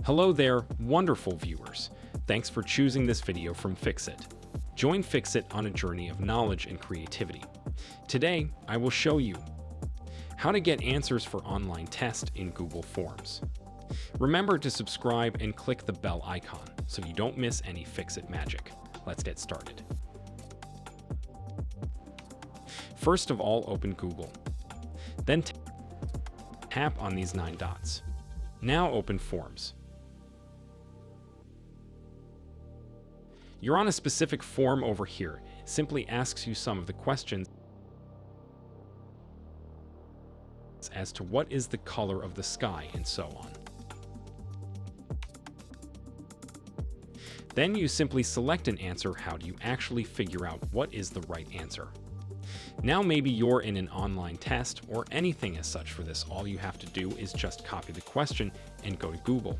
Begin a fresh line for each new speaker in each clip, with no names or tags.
Hello there, wonderful viewers. Thanks for choosing this video from Fixit. Join Fixit on a journey of knowledge and creativity. Today, I will show you how to get answers for online tests in Google Forms. Remember to subscribe and click the bell icon so you don't miss any Fixit magic. Let's get started. First of all, open Google. Then tap on these 9 dots. Now open Forms. You're on a specific form over here. It simply asks you some of the questions as to what is the color of the sky and so on. Then you simply select an answer. How do you actually figure out what is the right answer? Now maybe you're in an online test or anything as such. For this, all you have to do is just copy the question and go to Google.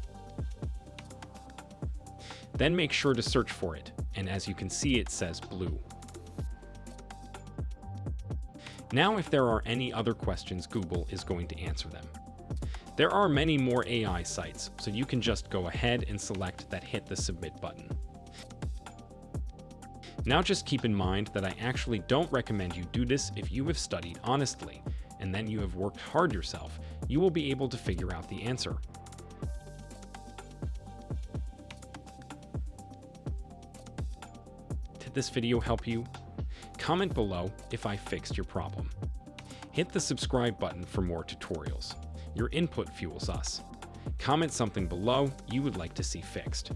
Then make sure to search for it, and as you can see, it says blue. Now if there are any other questions, Google is going to answer them. There are many more AI sites, so you can just go ahead and select that, hit the submit button. Now just keep in mind that I actually don't recommend you do this if you have studied honestly, and then you have worked hard yourself. You will be able to figure out the answer. Did this video help you? Comment below if I fixed your problem. Hit the subscribe button for more tutorials. Your input fuels us. Comment something below you would like to see fixed.